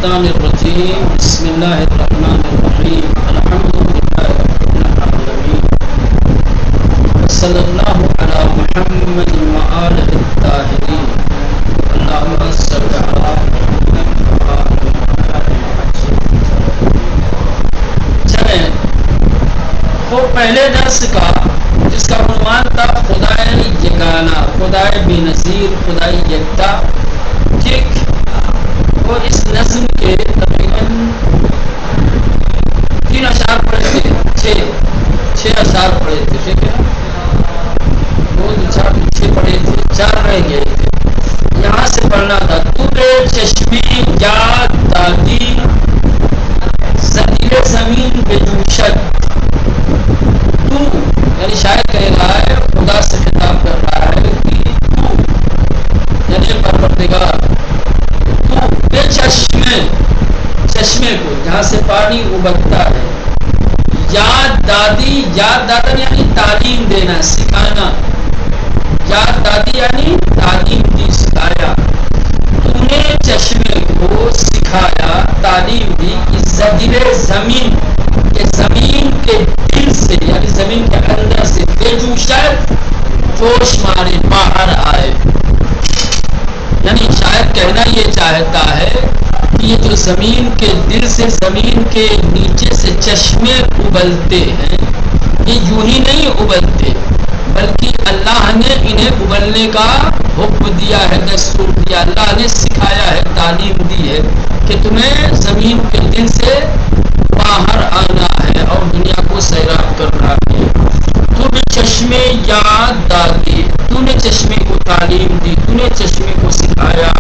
الشیطان الرجیم بسم اللہ الرحمن الرحیم الحمد للہ رب العالمین صلی اللہ علی محمد وآلہ الطاہرین اللہم صل علی محمد۔ چلیں وہ پہلے درس کا جس کا عنوان تھا خدائے یگانہ، خدائے بے نظیر، خدائے یکتا، ٹھیک؟ اور اس نظم کے تقریباً 3 اشعار پڑھے تھے، 6 اشعار پڑھے تھے، ٹھیک ہے؟ 6 پڑھے تھے، 4 رہ گئے تھے۔ یہاں سے پڑھنا تھا تو چشمی یاد دادی زدیل زمین بے جوشت۔ تو یعنی شاید کہہ رہا ہے، خدا سے خطاب کر رہا ہے کہ تو یعنی پروردگار بے چشمے کو جہاں سے پانی ابلتا ہے، یاد دادی، یاد دادا یعنی تعلیم دینا، سکھانا، یاد دادی یعنی تعلیم دی، سکھایا۔ تو نے چشمے کو سکھایا، تعلیم دی کہ زدیل زمین، کہ زمین کے دل سے یعنی زمین کے اندر سے بے جوشت جوش مارے باہر آئے۔ یعنی شاید کہنا یہ چاہتا ہے کہ یہ جو زمین کے دل سے، زمین کے نیچے سے چشمے ابلتے ہیں، یہ یوں ہی نہیں ابلتے، بلکہ اللہ نے انہیں ابلنے کا حکم دیا ہے، دستور دیا، اللہ نے سکھایا ہے، تعلیم دی ہے کہ تمہیں زمین کے دل سے باہر آنا ہے اور دنیا کو سیراب کرنا ہے۔ تو نے چشمے یاد دادی، تو نے چشمے کو تعلیم دی، تو نے چشمے کو سکھایا،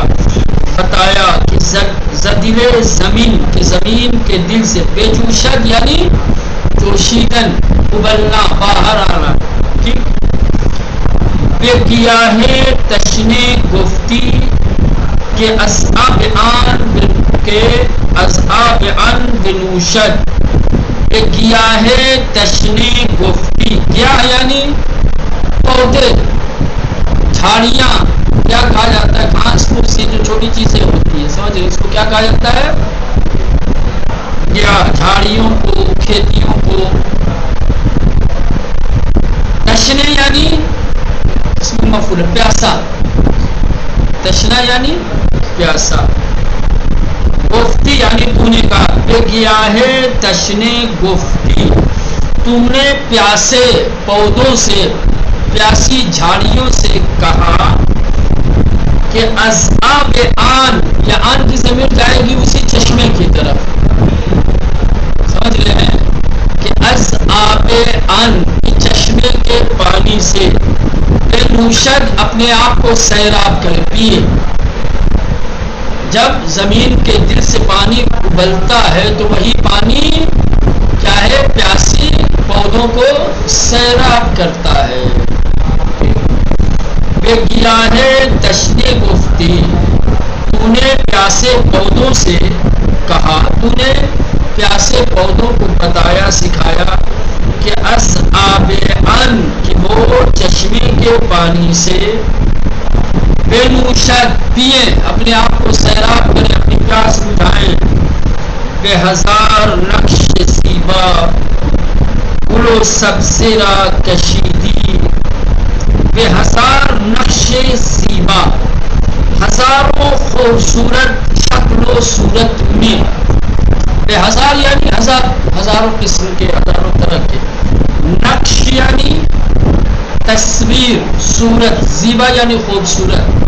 بتایا کہ زدیل زمین، کہ زمین کے دل سے بے جوشت یعنی جوشیدن، ابلنا، باہر آنا، ٹھیک؟ بے گیاہ تشنے گفتی کہ اصحاب آن بنوشد۔ بے گیاہ تشنے گفتی، گیاہ یعنی پودے، جھاڑیاں، کیا کہا جاتا ہے؟ گھاس پھوس سے جو چھوٹی چیزیں ہوتی ہیں، سمجھ رہے اس کو کیا کہا جاتا ہے؟ گیاہ، جھاڑیوں کو، کھیتیوں کو۔ تشنے یعنی اس میں مفعول پیاسا، تشنا یعنی پیاسا، گفتی یعنی تو نے کہا، بے گیاہ تشنے گفتی، تم نے پیاسے پودوں سے، پیاسی جھاڑیوں سے کہا کہ اصحاب آن، یا آن کی ضمیر جائے گی اسی چشمے کی طرف، سمجھ رہے ہیں کہ اصحاب آن چشمے کے پانی سے بے نوشد اپنے آپ کو سیراب کر پیے۔ جب زمین کے دل سے پانی ابلتا ہے تو وہی پانی کیا ہے؟ پیاسی پودوں کو سیراب کرتا ہے۔ بے گیاہ تشنے گفتی، تو نے پیاسے پودوں سے کہا، تو نے پیاسے پودوں کو بتایا، سکھایا کہ اصحاب ان، کہ وہ چشمے کے پانی سے بے نوشد پیے، اپنے آپ کو سیراب کریں، اپنی پیاس بجھائیں۔ بے ہزار نقش زیبا گل و سبزے را کشیدی، بے ہزار نقش زیبا، ہزاروں خوبصورت شکل و صورت میں، بے ہزار یعنی ہزاروں قسم کے، ہزاروں طرح کے، نقش یعنی تصویر، صورت، زیبا یعنی خوبصورت،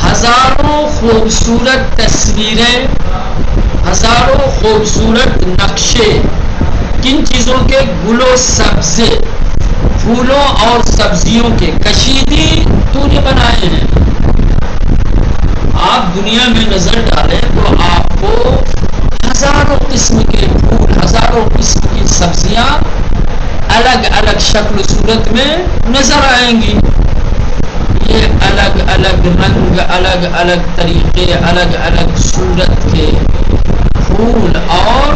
ہزاروں خوبصورت تصویریں، ہزاروں خوبصورت نقشے، کن چیزوں کے؟ گل و سبزے، پھولوں اور سبزیوں کے، کشیدی تو نے بنائے ہیں۔ آپ دنیا میں نظر ڈالیں تو آپ کو ہزاروں قسم کے پھول، ہزاروں قسم کی سبزیاں الگ الگ شکل و صورت میں نظر آئیں گی۔ یہ الگ الگ رنگ، الگ الگ طریقے، الگ الگ صورت کے پھول اور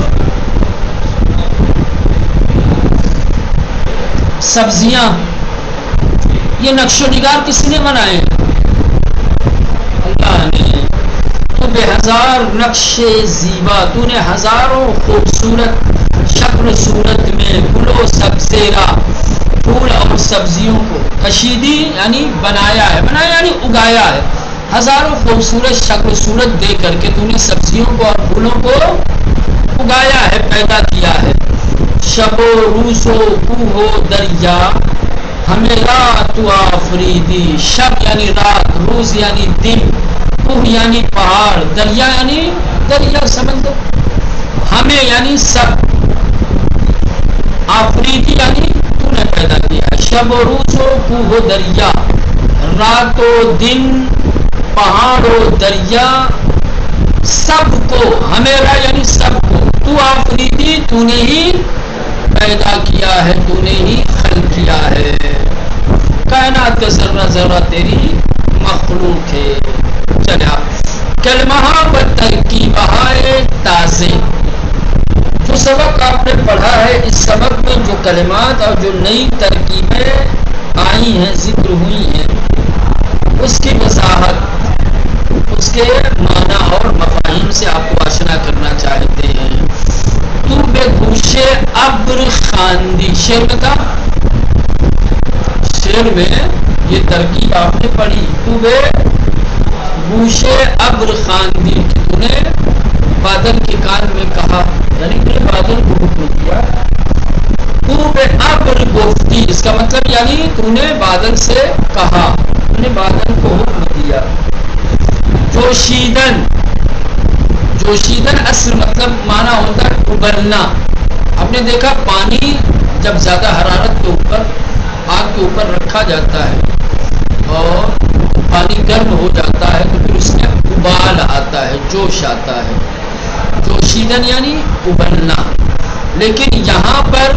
سبزیاں، یہ نقش و نگار کس نے بنائے؟ اللہ نے۔ تو بے ہزار نقش زیبا، تو نے ہزاروں خوبصورت شکل صورت میں گلو سبزیرا پھول اور سبزیوں کو، کشیدی یعنی بنایا ہے، بنایا یعنی اگایا ہے، ہزاروں خوبصورت شکل صورت دے کر کے تو نے سبزیوں کو اور پھولوں کو اگایا ہے، پیدا کیا ہے۔ شب و روز و کوہ و دریا ہمیں رات و آفریدی، شب یعنی رات، روز یعنی دن، کوہ یعنی پہاڑ، دریا یعنی دریا سمندر، ہمیں یعنی سب، آفریدی یعنی تو نے پیدا کیا ہے۔ شب و روز و کوہ و دریا، رات و دن، پہاڑ و دریا، سب کو، ہمیرا یعنی سب کو، تو آفریدی تو نے ہی پیدا کیا ہے، تو نے ہی خلق کیا ہے۔ کائنات کا ذرہ ذرہ تیری مخلوق ہے۔ چلے کلمہ و ترکیبہ تازے، جو سبق آپ نے پڑھا ہے اس سبق میں جو کلمات اور جو نئی ترکیبیں آئی ہیں، ذکر ہوئی ہیں، اس کی وضاحت، اس کے معنی اور مفاہیم سے آپ کو آشنا کرنا چاہتے ہیں۔ تو بے گوشے ابر خاندی، شعر میں تھا، شعر میں یہ ترکیب آپ نے پڑھی، تو بے گوشے ابر خاندی، تو نے بادل کے کان میں کہا، یعنی تو نے بادل کو حکم دیا، تو بے ابر گفتی، اس کا مطلب یعنی تو نے بادل سے کہا، تو نے بادل کو حکم دیا۔ جوشیدن، جوشیدن اصل مطلب معنی ہوتا ہے ابلنا۔ آپ نے دیکھا پانی جب زیادہ حرارت کے اوپر، آگ کے اوپر رکھا جاتا ہے اور پانی گرم ہو جاتا ہے تو پھر اس میں ابال آتا ہے، جوش آتا ہے، جوشیدن یعنی ابلنا۔ لیکن یہاں پر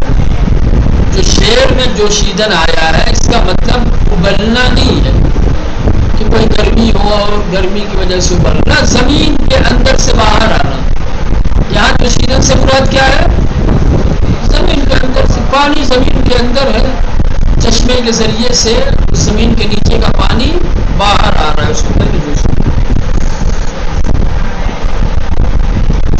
جو شعر میں جوشیدن آیا ہے اس کا مطلب ابلنا نہیں ہے کہ کوئی گرمی ہو اور گرمی کی وجہ سے ابلنا، زمین کے اندر سے باہر آنا۔ یہاں جوشیدن سے مراد کیا ہے؟ زمین کے اندر سے، پانی زمین کے اندر ہے، چشمے کے ذریعے سے زمین کے نیچے کا پانی باہر آ رہا ہے، اس کو کہتے ہیں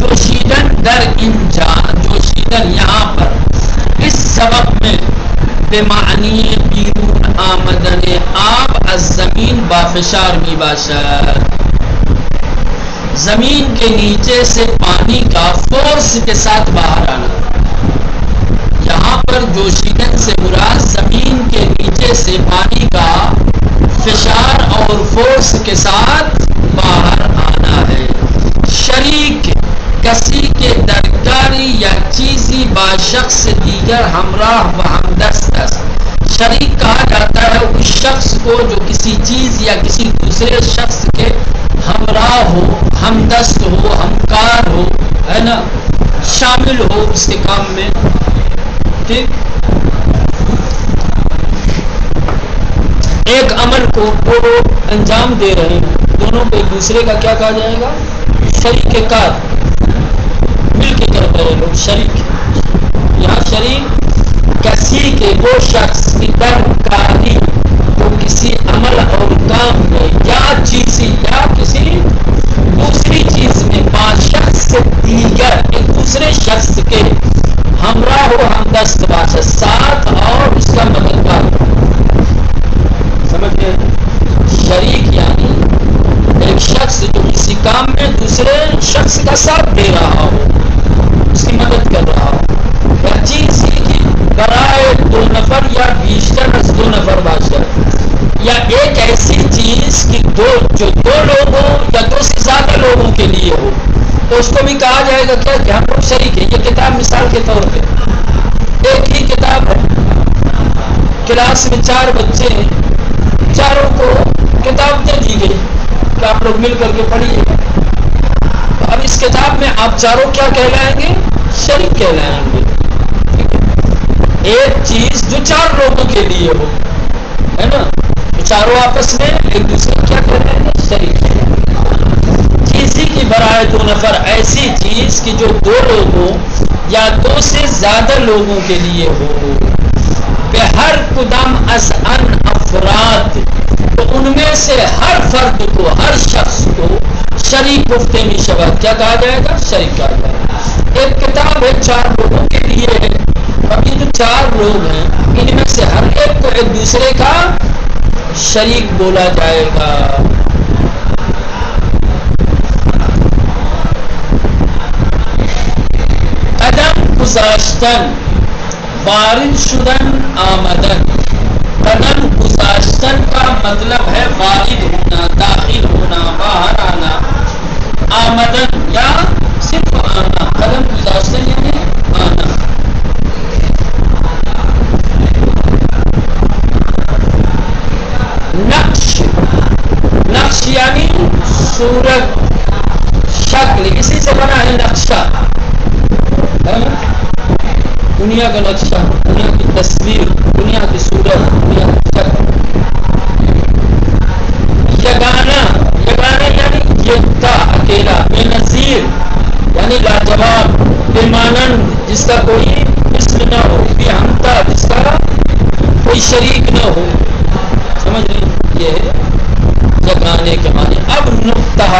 جوشیدن در انجان، جوشیدن یہاں پر اس سبق میں بے معنی بیرون آمدن آب از زمین بافشار می باشد، زمین کے نیچے سے پانی کا فورس کے ساتھ باہر آنا۔ یہاں پر جوشیدن سے مراد زمین کے نیچے سے پانی کا فشار اور فورس کے ساتھ باہر آنا ہے۔ شریک کسی کے درکاری یا چیزی با شخص دیگر ہمراہ و ہمدست است، شریک کہا جاتا ہے اس شخص کو جو کسی چیز یا کسی دوسرے شخص کے ہمراہ ہو، ہمدست ہو، ہمکار ہو، ہے نا، شامل ہو اس کے کام میں۔ ٹھیک، ایک عمل کو وہ انجام دے رہے ہیں، دونوں کو ایک دوسرے کا کیا کہا جائے گا؟ شریک کار، مل کے کرتے ہیں لوگ، شریک۔ یہاں شریک کسی کے، وہ شخص کی درکاری جو کسی عمل اور کام میں یا چیزی یا کسی دوسری چیز میں با شخص دیگر، ایک دوسرے شخص کے ہمراہ ہو، ہمدست باشد، ساتھ اور اس کا مددگار۔ سمجھ گئے؟ شریک یعنی ایک شخص جو کسی کام میں دوسرے شخص کا ساتھ دے رہا ہو، اس کی مدد کر رہا ہو۔ یا چیز کی برائے دو نفر یا بیشتر از دو نفر باشد، یا ایک ایسی چیز کی جو دو لوگوں یا دو سے زیادہ لوگوں کے لیے ہو، تو اس کو بھی کہا جائے گا کیا کہ ہم لوگ شریک ہیں۔ یہ کتاب مثال کے طور پہ ایک ہی کتاب ہے، کلاس میں 4 بچے ہیں، چاروں کو کتاب دے دی گئی کہ آپ لوگ مل کر کے پڑھیے، تو اب اس کتاب میں آپ چاروں کیا کہلائیں گے؟ شریک کہلائیں گے۔ ایک چیز جو 4 لوگوں کے لیے ہو، ہے نا، تو چاروں آپس میں ایک دوسرے کیا کہلائیں گے؟ شریک کہلائیں گے۔ چیزی کی برائے 2 نفر، ایسی چیز کی جو 2 لوگوں یا 2 سے زیادہ لوگوں کے لیے ہو، بے ہر قدم از ان افراد، تو ان میں سے ہر فرد کو، ہر شخص کو شریک گفتے میں شبد کیا کہا جائے گا؟ شریک کہا جائے گا. ایک کتاب ہے 4 لوگوں کے لیے ہے. اب یہ جو 4 لوگ ہیں ان میں سے ہر ایک کو ایک دوسرے کا شریک بولا جائے گا. قدم گذاشتن، وارد شدن، آمدن. قدم گذاشتن کا مطلب ہے وارد ہونا، داخل ہونا، باہر آنا. آمدن یا صرف آنا. قدم گذاشتن یعنی آنا. نقش، نقش یعنی صورت، شکل. اسی سے بنا ہے نقشہ. دنیا کا نقشہ، دنیا کی تصویر، دنیا کی صورت، دنیا کی شکل. یگانہ، یگانہ یعنی یکتا، اکیلا. بے نظیر یعنی لاجواب. بے مانند جس کا کوئی مثل نہ ہو. بے ہمتا جس کا کوئی شریک نہ ہو. سمجھ رہے؟ یہ ہے یگانے کے معنی. اب نقطہ،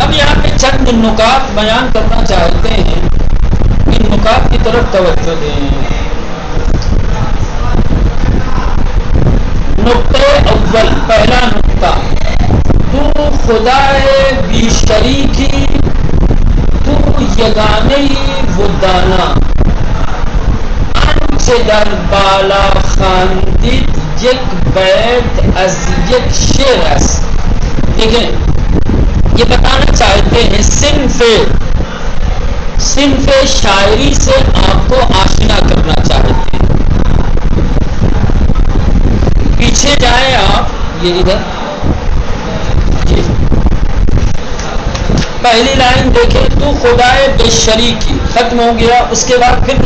اب یہاں پہ چند نکات بیان کرنا چاہتے ہیں. ان نکات کی طرف توجہ دیں. نقطہ اول، پہلا نقطہ. تو خدائے بی شریکی، تو یگانه و دانا. آنچه در بالا خواندید یک بیت از یک شعر است. دیکھیں یہ بتانا چاہتے ہیں صنف شاعری سے آپ کو آشنا کرنا چاہتے ہیں. پیچھے جائیں آپ، یہ ادھر جی. پہلی لائن دیکھیں، تو خدائے بے شریکی ختم ہو گیا. اس کے بعد پھر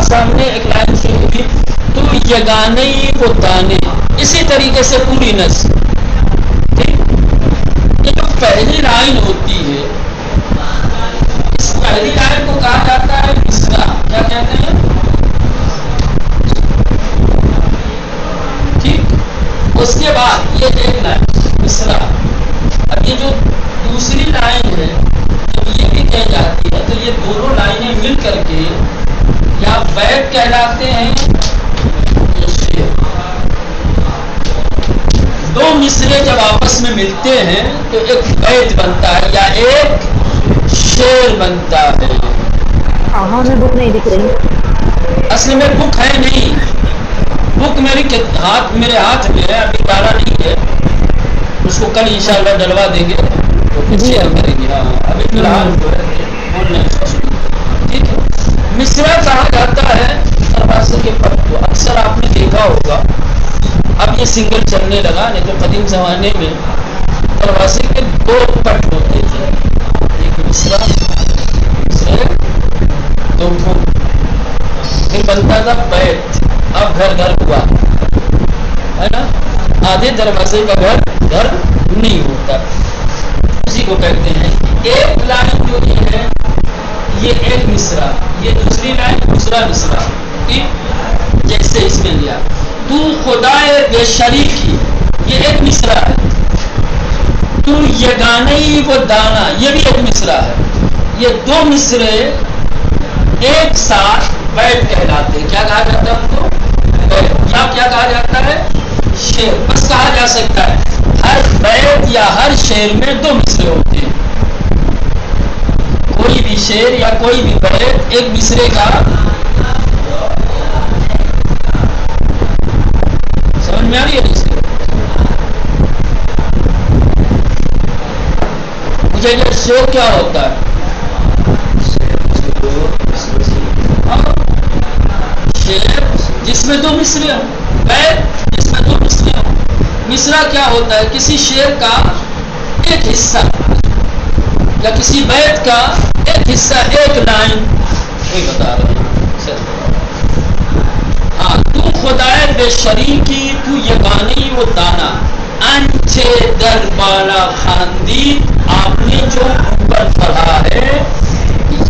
سامنے ایک لائن شروع ہوئی، تو یگانے و دانے. اسی طریقے سے پوری نظم. یہ جو پہلی لائن ہوتی ہے، اس پہلی لائن کو کہا جاتا ہے مصرع. کیا کہتے ہیں؟ ٹھیک. اس کے بعد یہ ایک لائن مصرع. اب یہ جو دوسری لائن ہے جب یہ بھی کہہ جاتی ہے تو یہ دونوں لائنیں مل کر کے یا بیت کہلاتے ہیں یا شعر. دو مصرے جب آپس میں ملتے ہیں تو ایک بیت بنتا ہے یا ایک شعر بنتا ہے. ہمیں بک نہیں دکھ رہی. اصل میں بک ہے نہیں. بک میرے ہاتھ میں ہے، ابھی ڈالا نہیں ہے. اس کو کل انشاءاللہ ڈلوا دیں گے تو پیچھے ہم کریں گے. ابھی فی الحال بولنے ٹھیک ہے. مصرع کہا جاتا ہے دروازے کے پٹ کو. اکثر آپ نے دیکھا ہوگا، اب یہ سنگل چلنے لگا، نہیں تو قدیم زمانے میں دروازے کے 2 پٹ ہوتے تھے. ایک مصرع، دو پھول. پھر بنتا تھا بیت. اب گھر گھر ہوا ہے نا. آدھے دروازے کا گھر نہیں ہوتا. اسی کو کہتے ہیں. ایک لائن جو یہ ہے یہ ایک مصرع، یہ دوسری لائن دوسرا مصرع. جیسے اس میں لیا تو خدائے بے شریکی، یہ ایک مصرع ہے. تو یگانے و دانا، یہ بھی ایک مصرع ہے. یہ 2 مصرے ایک ساتھ بیت کہلاتے ہیں. کیا کہا جاتا ہے ان کو؟ بیت. یا کیا کہا جاتا ہے؟ شعر. بس کہا جا سکتا ہے ہر بیت یا ہر شعر میں 2 مصرے ہوتے ہیں. کوئی بھی شعر یا کوئی بھی بیت ایک مصرے کا. سمجھ میں آ رہی ہے؟ مجھے یہ شعر کیا ہوتا ہے؟ شعر جس میں 2 مصرے ہوں، بیت جس میں 2 مصرے ہوں. مصرع کیا ہوتا ہے؟ کسی شعر کا ایک حصہ یا کسی بیت کا ایک حصہ، ایک لائن. وہی بتا رہے ہیں. ہاں. تو خدائے بے شریکی، تو یگانه و دانا. انچے در بالا خواندی، آپ نے جو اوپر پڑھا ہے.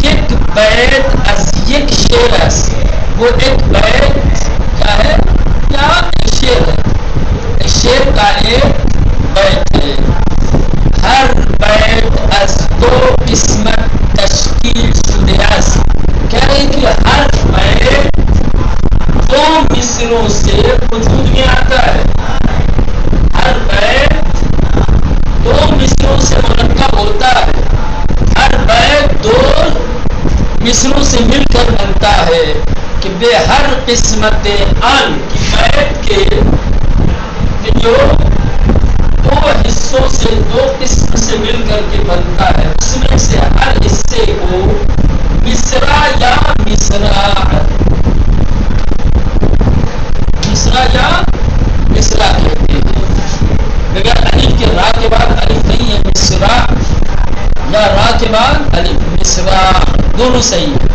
یک بیت از یک شعر است. وہ ایک بیت کیا ہے یا ایک شعر ہے. شعر کا ایک بیت ہے. ہر بیت مصروں سے مل کر بنتا ہے کہ بے ہر قسمت آن کی بیت کے جو دو حصوں سے دو قسم سے مل کر کے بنتا ہے، اس میں سے ہر حصے کو مصرع یا مصراع کہتے ہیں. بغیر الف کے را کے بعد الف نہیں ہے، مصراع یا را کے بعد الف، مصراع دونوں صحیح ہے.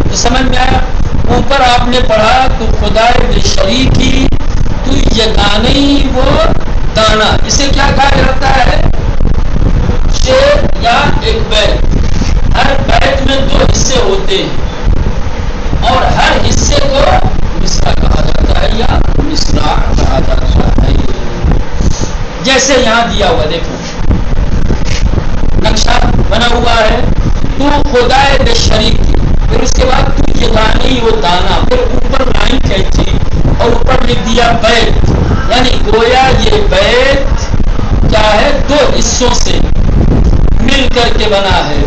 تو سمجھ میں آیا. اوپر آپ نے پڑھا تو خدائے بے شریکی تو یگانہی وہ دانا، اسے کیا کہا جاتا ہے؟ شعر یا ایک بیت. ہر بیت میں دو حصے ہوتے ہیں اور ہر حصے کو مصرع کہا جاتا ہے یا مصراع کہا جاتا ہے. جیسے یہاں دیا ہوا دیکھو نقشہ بنا ہوا ہے، تو خدائے بے شریک کی، پھر اس کے بعد تو یگانہی وہ دانا، پھر اوپر لائن کہتی اور اوپر لکھ دیا بیت، یعنی گویا یہ بیت کیا ہے؟ دو حصوں سے مل کر کے بنا ہے.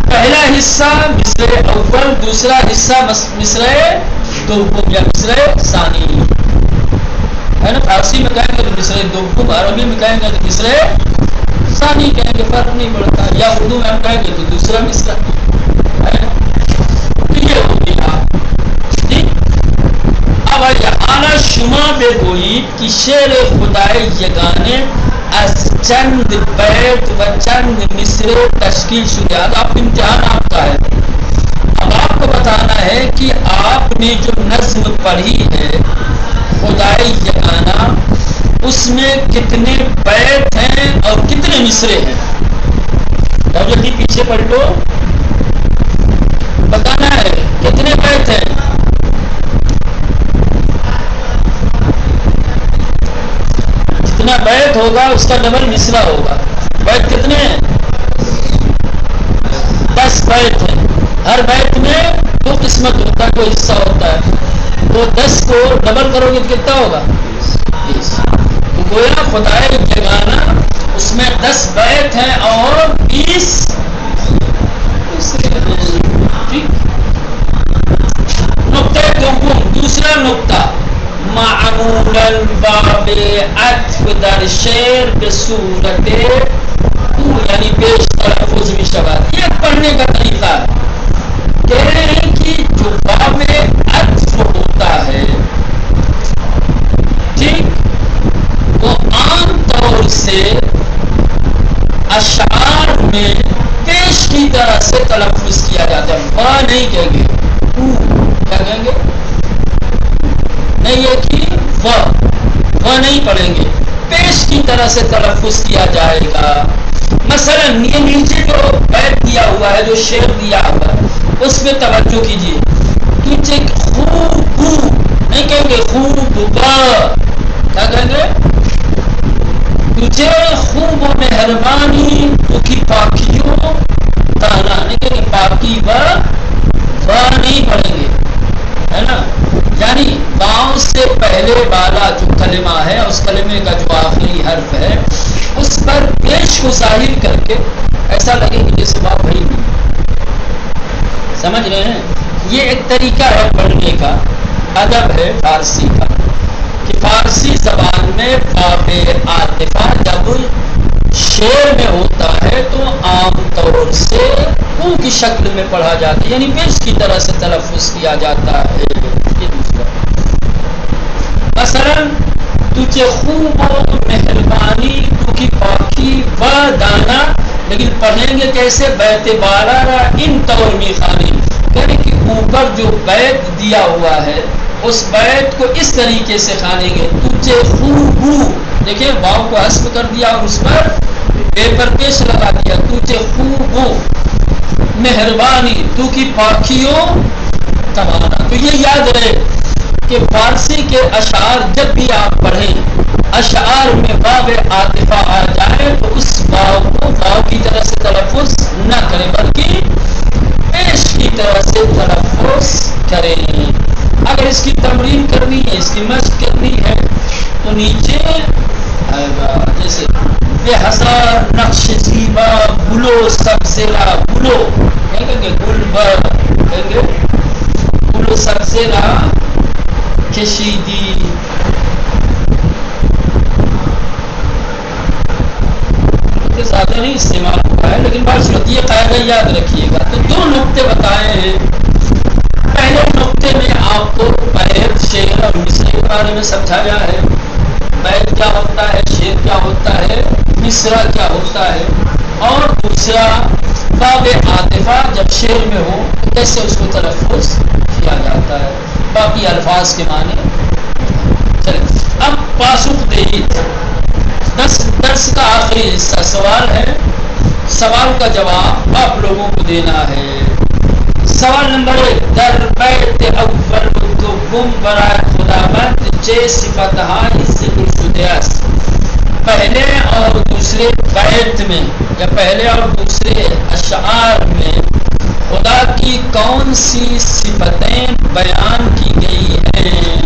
پہلا حصہ مصرع اول، دوسرا حصہ مصرع دوم یا مصرع ثانی ہے نا. فارسی میں کہیں گے تو مصرع دوم، عربی میں کہیں گے تو مصرع ثانی کہیں گے، فرق نہیں پڑتا. یا اردو میں ہم کہیں گے تو دوسرا مصرع ہے نا. یہ ہو گیا ٹھیک. اب اعلیٰ شما بے گوئی کہ شعر خدائے یگانے از چند بیت و چند مصرع تشکیل شدہ. اب امتحان آپ کا ہے. اب آپ کو بتانا ہے کہ آپ نے جو نظم پڑھی ہے خدائے یگانہ، اس میں کتنے بیت ہیں اور کتنے مصرع ہیں. اور جلدی پیچھے پڑھ لو، بتانا ہے کتنے بیت ہیں. جتنا بیت ہوگا اس کا ڈبل مصرع ہوگا. بیت کتنے ہیں؟ 10 بیت ہیں. ہر بیت میں دو قسمت ہوتا ہے، کوئی حصہ ہوتا ہے. تو 10 کو ڈبل کرو گے تو کتنا ہوگا؟ 20. تو گویا خدائے یگانہ اس میں 10 بیت ہیں اور 20 نقطہ دوم. دوسرا نقطہ معمول الباب عطف در شعر بصورت یعنی پیش تلفظ بھی شباب. یہ پڑھنے کا طریقہ ہے. کہہ رہے ہیں کہ جو باب عطف ہوتا ہے ٹھیک، وہ عام طور سے اشعار میں پیش کی طرح سے تلفظ کیا جاتا ہے. با نہیں کہیں گے، کیا کہیں گے؟ نہیں ہے کہ وہ نہیں پڑھیں گے، پیش کی طرح سے تلفظ کیا جائے گا. مثلا یہ نیچے جو بیت دیا ہوا ہے، جو شعر دیا ہوا ہے، اس میں توجہ کیجیے. تجھے خوب نہیں کہیں گے، خوب کیا کہیں گے؟ تجھے خوب و مہربانی تو کی پاکیوں تانا، نہیں کہیں گے پاکی و نہیں پڑھیں گے، ہے نا. یعنی واؤ سے پہلے والا جو کلمہ ہے، اس کلمے کا جو آخری حرف ہے، اس پر پیش کو ظاہر کر کے ایسا لگے کہ جیسے واؤ بھری ہوئی. سمجھ رہے ہیں؟ یہ ایک طریقہ ہے پڑھنے کا، ادب ہے فارسی کا، کہ فارسی زبان میں باب عاطفہ جب شعر میں ہوتا ہے تو عام طور سے او کی شکل میں پڑھا جاتا ہے، یعنی پیش کی طرح سے تلفظ کیا جاتا ہے. مثلا تجھے خوب و مہربانی تو کی پاکی و دانا، لیکن پڑھیں گے کیسے؟ بیت بارہ ان طور میخانی، یعنی کہ اوپر جو بیت دیا ہوا ہے اس بیت کو اس طریقے سے کھانیں گے. تجھے خوب، دیکھیں واؤ کو حذف کر دیا اور اس پر بے پر پیش لگا دیا. تجھے خوب مہربانی تو کی پاکیوں تمانا. تو یہ یاد رہے کہ فارسی کے اشعار جب بھی آپ پڑھیں، اشعار میں باب عاطفہ آ جائے تو اس واو کو واو کی طرح سے تلفظ نہ کریں بلکہ پیش کی طرح سے تلفظ کریں. اگر اس کی تمرین کرنی ہے، اس کی مشق کرنی ہے تو نیچے آئے گا جیسے بے ہزار نقش زیبا بلو سب زیرا بلو، نہیں کہیں گے گل کہیں گے گل سبزے را کشیدی. زیادہ نہیں استعمال ہوا ہے لیکن بات یہ قاعدہ یاد رکھیے گا. تو دو نقطے بتائے ہیں. پہلے نقطے میں آپ کو بیت شعر اور مصرے کے بارے میں سمجھایا ہے. بیت کیا ہوتا ہے, شعر کیا ہوتا ہے, مصرع کیا ہوتا ہے. اور دوسرا باب عاطفہ جب شعر میں ہو تو کیسے اس کو تلفظ کیا جاتا ہے, باقی الفاظ کے معنی. چلیں اب پاسخ دہی درس کا آخری حصہ سوال ہے. سوال کا جواب آپ لوگوں کو دینا ہے. سوال نمبر 1, در بیت اول و دوم برای خداوند چه صفتهای ذکر شده است. پہلے اور دوسرے بیت میں یا پہلے اور دوسرے اشعار میں خدا کی کون سی صفتیں بیان کی گئی ہیں.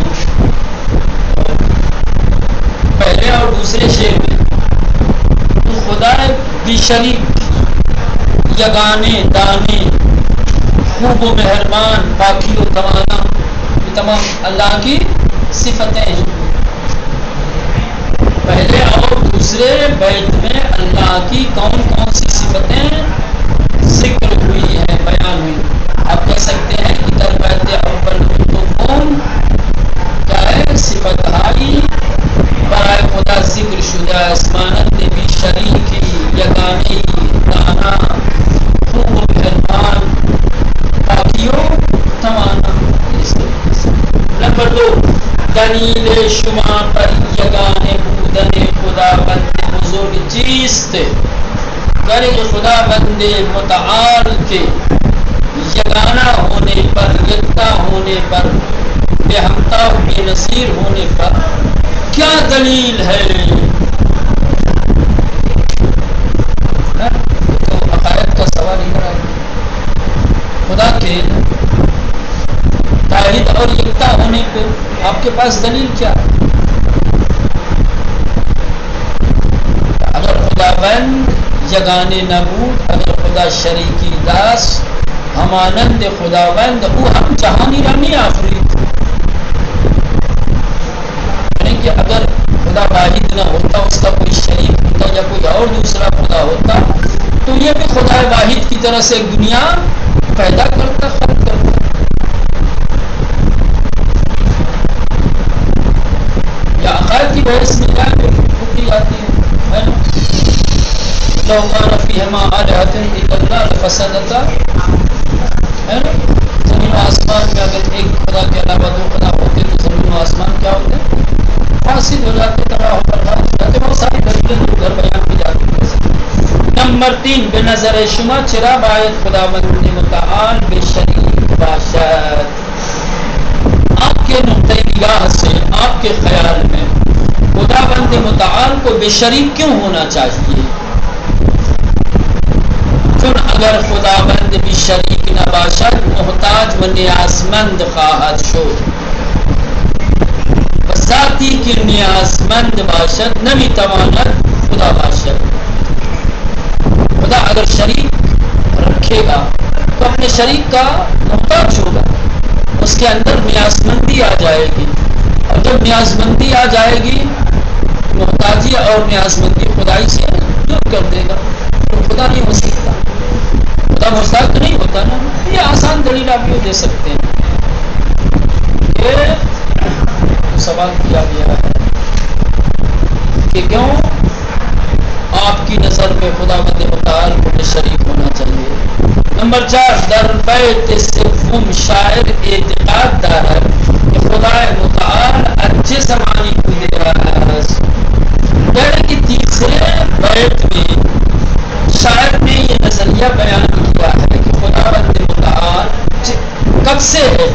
پہلے اور دوسرے شعر میں تو خدا بھی شریک, یگانے, دانے, خوب و مہربان, پاکی و توانا, یہ تمام اللہ کی صفتیں ہیں. پہلے اور دوسرے بیت میں اللہ کی کون کون سی صفتیں ذکر ہوئی ہیں, بیان ہوئی. آپ کہہ سکتے ہیں کہ در بیت اول دوم کیا ہے, صفت ہائی برائے خدا ذکر شدہ اسمانت بھی شریکی, یگانی, دانا, خوب و مہربان, پاکیو توانا. نمبر 2, دلیل شما پر یگانے بودن خدا بند بزرگ چیست. یعنی کہ خدا بند متعال کے یگانہ ہونے پر, یکتا ہونے پر, بے ہمتا و بے نظیر ہونے پر کیا دلیل ہے. تو عقائد کا سوال ہی ہے. خدا کے واحد اور یکتا ہونے پہ آپ کے پاس دلیل کیا ہے؟ اگر خداوند یگانه نبود، اگر خدا شریکی داشت، همانند خداوند او هم جهانی را می آفرید. یعنی کہ اگر خدا واحد نہ ہوتا، اس کا کوئی شریک ہوتا یا کوئی اور دوسرا خدا ہوتا، تو یہ بھی خدا واحد کی طرح سے دنیا پیدا کرتا، خلق کرتا. یا عقائد کی بحث میں جائیں گے ہوتی جاتی ہے نا. لو کان فیہما آلہۃ الا اللہ لفسدتا، ہے نا. زمین و آسمان میں اگر ایک خدا کے علاوہ دو خدا ہوتے تو زمین و آسمان کیا ہوتے؟ فاسد ہو جاتے، تباہ و برباد ہو جاتے. بہت ساری دلیلیں جو گھر بیان کی جاتی ہیں. نمبر 3، بے نظر شما چرا باید خداوند متعال بے شریک باشد. آپ کے نقطۂ نگاہ سے، آپ کے خیال میں خداوند متعال کو بے شریک کیوں ہونا چاہیے؟ چون اگر خداوند بی شریک نباشد، محتاج و نیازمند خواهد شد. و ذاتی که نیازمند باشد نمیتواند خدا باشد. خدا اگر شریک رکھے گا تو اپنے شریک کا محتاج ہوگا، اس کے اندر نیازمندی آ جائے گی. اور جب نیازمندی آ جائے گی، محتاجی اور نیازمندی خدائی سے دور کر دے گا. تو خدا نہیں ہو سکتا، خدا محتاج تو نہیں ہوتا نا. یہ آسان دلیل آپ یہ دے سکتے ہیں کہ سوال کیا گیا ہے کہ کیوں آپ کی نظر میں خداوند متعال کو شریک ہونا چاہیے. نمبر 4، در بیت سوم شاعر اعتقاد دارد کہ خدا متعال اچھے زمانی کو دے رہا ہے. یعنی کہ تیسرے بیت میں شاعر نے یہ نظریہ بیان کیا ہے کہ خداوند متعال کب سے ہے.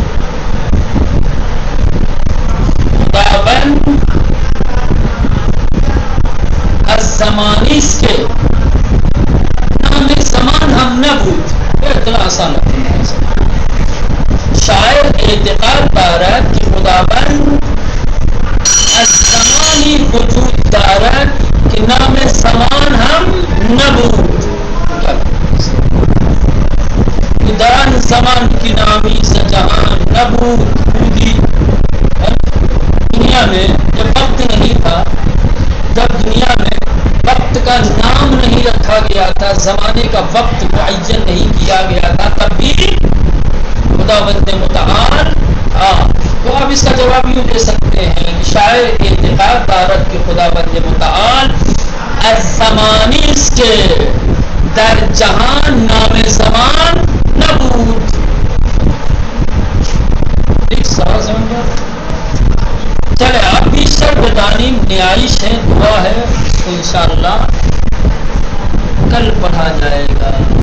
خداوند از زمانی اس کے نام زمان ہم نہ بود. اتنا آسان ہے. شاعر اعتقاد دارد کہ خداوند از زمانی وجود دارد کہ نام زمان ہم نہ بود. گیا تھا، زمانے کا وقت معین نہیں کیا گیا تھا، تب بھی خداوند متعال تو آپ اس کا جواب یوں دے سکتے ہیں کہ شاعر اعتقاد دارت کہ خداوند متعال الزمانی کے در جہان نام زمان نبود. ایک سوال سمجھا؟ چلے آپ بھی بدانی نیائش ہے، دعا ہے، تو انشاءاللہ کل پڑھا جائے گا.